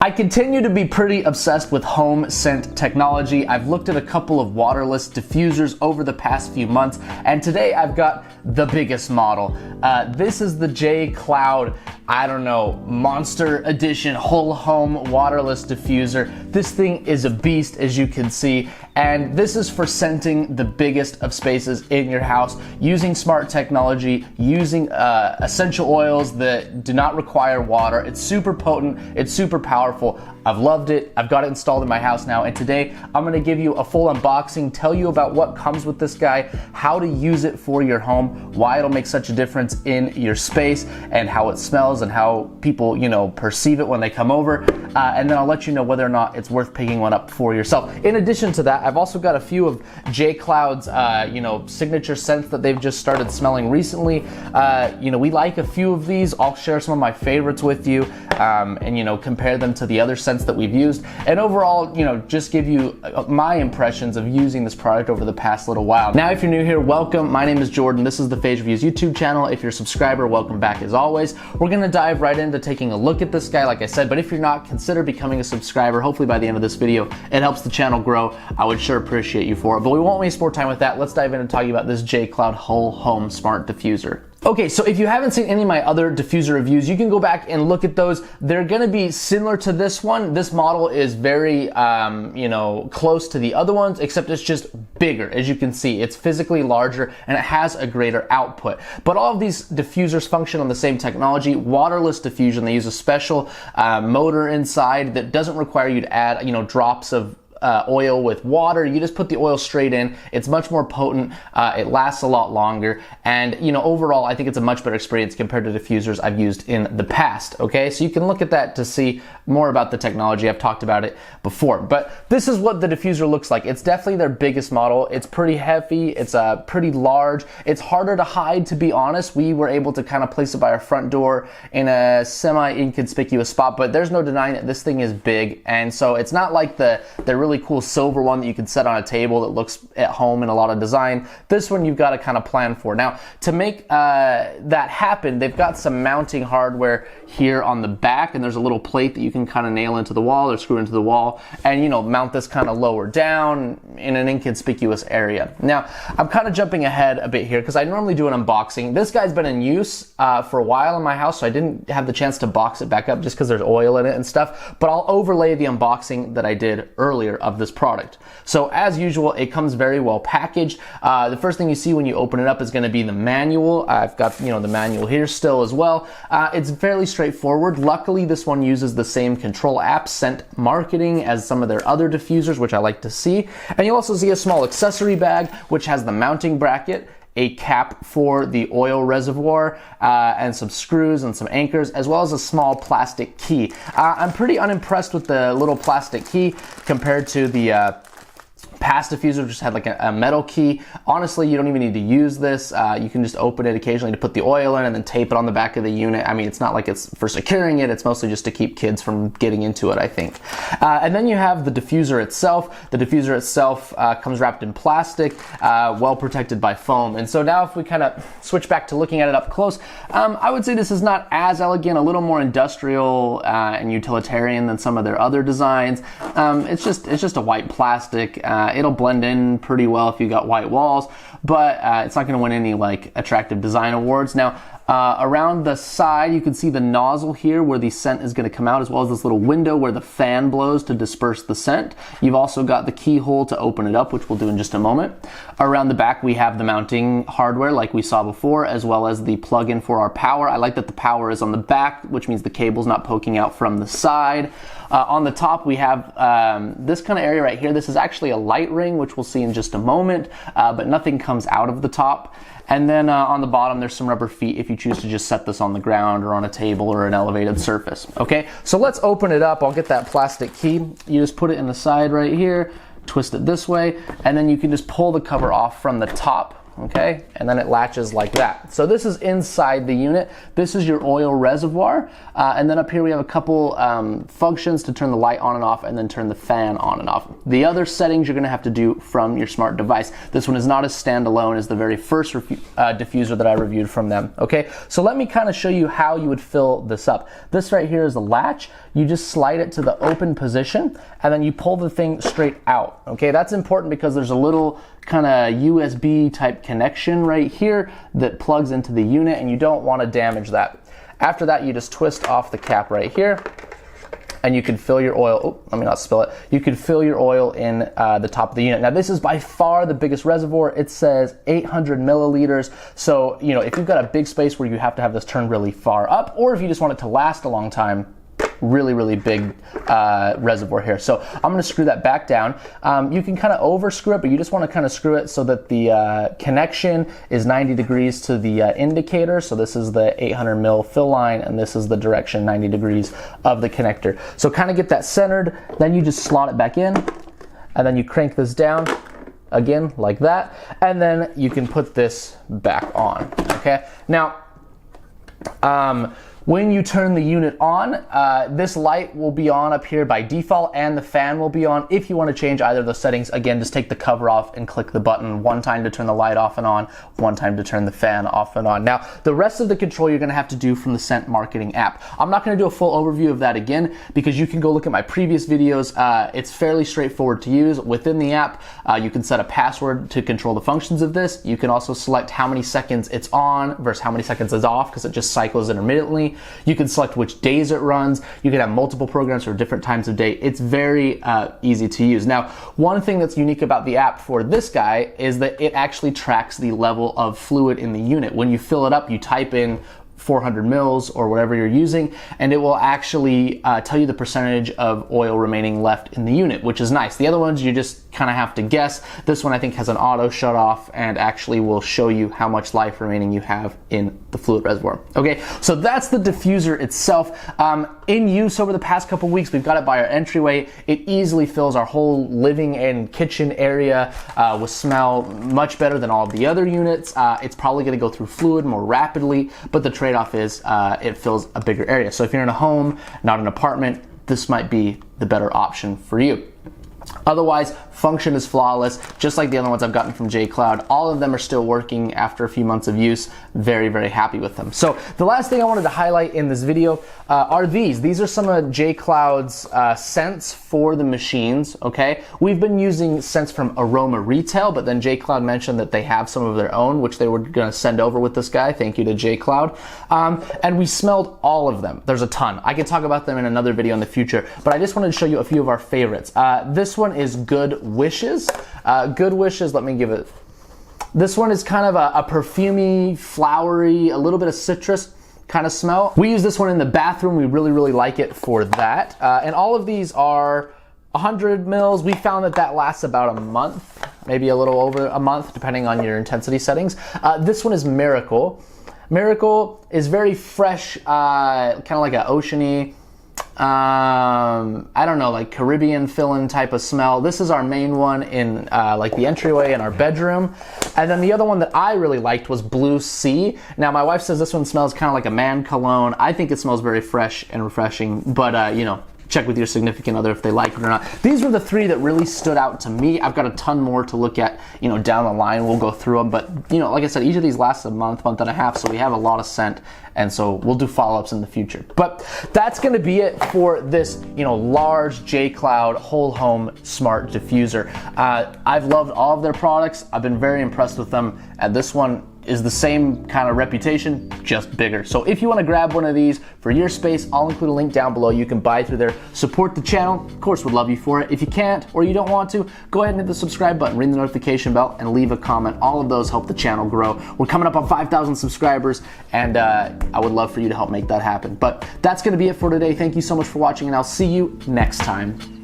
I continue to be pretty obsessed with home scent technology. I've looked at a couple of waterless diffusers over the past few months, and today I've got the biggest model. This is the JCloud, I don't know, Monster Edition whole home waterless diffuser. This thing is a beast, as you can see, and this is for scenting the biggest of spaces in your house using smart technology, using essential oils that do not require water. It's super potent, it's super powerful. I've loved it. I've got it installed in my house now, and today I'm gonna give you a full unboxing, tell you about what comes with this guy, how to use it for your home, why it'll make such a difference in your space, and how it smells and how people, perceive it when they come over. And then I'll let you know whether or not it's worth picking one up for yourself. In addition to that, I've also got a few of JCloud's, signature scents that they've just started smelling recently. We like a few of these. I'll share some of my favorites with you, and compare them to the other scents that we've used, and overall, just give you my impressions of using this product over the past little while. Now, if you're new here, welcome. My name is Jordan. This is the Phase Reviews YouTube channel. If you're a subscriber, welcome back as always. We're gonna dive right into taking a look at this guy, like I said, but if you're not, consider becoming a subscriber. Hopefully by the end of this video, it helps the channel grow. I would sure appreciate you for it, but we won't waste more time with that. Let's dive into talking about this JCloud whole home smart diffuser. Okay, so if you haven't seen any of my other diffuser reviews, you can go back and look at those. They're gonna be similar to this one. This model is very, close to the other ones, except it's just bigger. As you can see, it's physically larger and it has a greater output. But all of these diffusers function on the same technology, waterless diffusion. They use a special motor inside that doesn't require you to add, drops of oil with water. You just put the oil straight in. It's much more potent. It lasts a lot longer. And, overall, I think it's a much better experience compared to diffusers I've used in the past. Okay, so you can look at that to see more about the technology. I've talked about it before. But this is what the diffuser looks like. It's definitely their biggest model. It's pretty heavy. It's pretty large. It's harder to hide, to be honest. We were able to kind of place it by our front door in a semi-inconspicuous spot, but there's no denying that this thing is big. And so it's not like the really cool silver one that you can set on a table that looks at home in a lot of design. This one you've got to kind of plan for. Now, to make that happen, they've got some mounting hardware here on the back, and there's a little plate that you can kind of nail into the wall or screw into the wall and mount this kind of lower down in an inconspicuous area. Now, I'm kind of jumping ahead a bit here because I normally do an unboxing. This guy's been in use for a while in my house, so I didn't have the chance to box it back up just because there's oil in it and stuff, but I'll overlay the unboxing that I did earlier of this product. So as usual, it comes very well packaged. The first thing you see when you open it up is going to be the manual. I've got the manual here still as well. It's fairly straightforward. Luckily, this one uses the same control app, Scent Marketing, as some of their other diffusers, which I like to see. And you'll also see a small accessory bag, which has the mounting bracket, a cap for the oil reservoir, and some screws and some anchors, as well as a small plastic key. I'm pretty unimpressed with the little plastic key compared to the past diffuser, just had like a metal key. Honestly, you don't even need to use this. You can just open it occasionally to put the oil in and then tape it on the back of the unit. I mean, it's not like it's for securing it. It's mostly just to keep kids from getting into it, I think. And then you have the diffuser itself. The diffuser itself comes wrapped in plastic, well protected by foam. And so now if we kind of switch back to looking at it up close, I would say this is not as elegant, a little more industrial and utilitarian than some of their other designs. It's just a white plastic. It'll blend in pretty well if you got white walls, but it's not going to win any like attractive design awards. Now, around the side, you can see the nozzle here where the scent is going to come out, as well as this little window where the fan blows to disperse the scent. You've also got the keyhole to open it up, which we'll do in just a moment. Around the back, we have the mounting hardware like we saw before, as well as the plug-in for our power. I like that the power is on the back, which means the cable's not poking out from the side. On the top, we have this kind of area right here. This is actually a light ring, which we'll see in just a moment, but nothing comes out of the top. And then on the bottom, there's some rubber feet if you choose to just set this on the ground or on a table or an elevated surface. Okay, so let's open it up. I'll get that plastic key. You just put it in the side right here, twist it this way, and then you can just pull the cover off from the top okay? And then it latches like that. So this is inside the unit. This is your oil reservoir. And then up here we have a couple functions to turn the light on and off and then turn the fan on and off. The other settings you're gonna have to do from your smart device. This one is not as standalone as the very first diffuser that I reviewed from them, okay? So let me kind of show you how you would fill this up. This right here is a latch. You just slide it to the open position and then you pull the thing straight out, okay? That's important because there's a little kind of USB type connection right here that plugs into the unit and you don't want to damage that. After that, you just twist off the cap right here and you can fill your oil. Oh, let me not spill it. You can fill your oil in the top of the unit. Now this is by far the biggest reservoir. It says 800 milliliters. So, you know, if you've got a big space where you have to have this turned really far up, or if you just want it to last a long time, really big reservoir here. So I'm going to screw that back down. You can kind of over screw it, but you just want to kind of screw it so that the connection is 90 degrees to the indicator. So this is the 800 mil fill line and this is the direction 90 degrees of the connector. So kind of get that centered, then you just slot it back in and then you crank this down again like that, and then you can put this back on, okay? Now, when you turn the unit on, this light will be on up here by default and the fan will be on. If you want to change either of those settings, again, just take the cover off and click the button one time to turn the light off and on, one time to turn the fan off and on. Now, the rest of the control you're going to have to do from the Scent Marketing app. I'm not going to do a full overview of that again because you can go look at my previous videos. It's fairly straightforward to use. Within the app, you can set a password to control the functions of this. You can also select how many seconds it's on versus how many seconds it's off because it just cycles intermittently. You can select which days it runs. You can have multiple programs for different times of day. It's very easy to use. Now, one thing that's unique about the app for this guy is that it actually tracks the level of fluid in the unit. When you fill it up, you type in 400 mils or whatever you're using, and it will actually tell you the percentage of oil remaining left in the unit, which is nice. The other ones you just kind of have to guess. This one I think has an auto shut off and actually will show you how much life remaining you have in the fluid reservoir. Okay, so that's the diffuser itself. In use over the past couple weeks, we've got it by our entryway. It easily fills our whole living and kitchen area with smell much better than all of the other units. It's probably going to go through fluid more rapidly, but the trade-off is it fills a bigger area. So if you're in a home, not an apartment, this might be the better option for you. Otherwise, function is flawless, just like the other ones I've gotten from JCloud. All of them are still working after a few months of use. Very happy with them. So the last thing I wanted to highlight in this video are these. These are some of JCloud's scents for the machines, okay? We've been using scents from Aroma Retail, but then JCloud mentioned that they have some of their own, which they were gonna send over with this guy. Thank you to JCloud. And we smelled all of them. There's a ton. I could talk about them in another video in the future, but I just wanted to show you a few of our favorites. This one is Good Wishes. Good Wishes, let me give it. This one is kind of a perfumey, flowery, a little bit of citrus kind of smell. We use this one in the bathroom. We really like it for that. And all of these are 100 mils. We found that lasts about a month, maybe a little over a month, depending on your intensity settings. This one is Miracle. Miracle is very fresh, kind of like an oceany, I don't know, like Caribbean fill-in type of smell. This is our main one in like the entryway in our bedroom. And then the other one that I really liked was Blue Sea. Now my wife says this one smells kind of like a man cologne. I think it smells very fresh and refreshing, but you know, check with your significant other if they like it or not. These were the three that really stood out to me. I've got a ton more to look at, you know, down the line. We'll go through them, but you know, like I said, each of these lasts a month and a half, so we have a lot of scent, and so we'll do follow-ups in the future. But that's gonna be it for this, you know, large JCloud whole home smart diffuser. I've loved all of their products. I've been very impressed with them, and this one is the same kind of reputation, just bigger. So if you want to grab one of these for your space, I'll include a link down below. You can buy through there. Support the channel. Of course, would love you for it. If you can't or you don't want to, go ahead and hit the subscribe button, ring the notification bell, and leave a comment. All of those help the channel grow. We're coming up on 5,000 subscribers, and I would love for you to help make that happen. But that's going to be it for today. Thank you so much for watching, and I'll see you next time.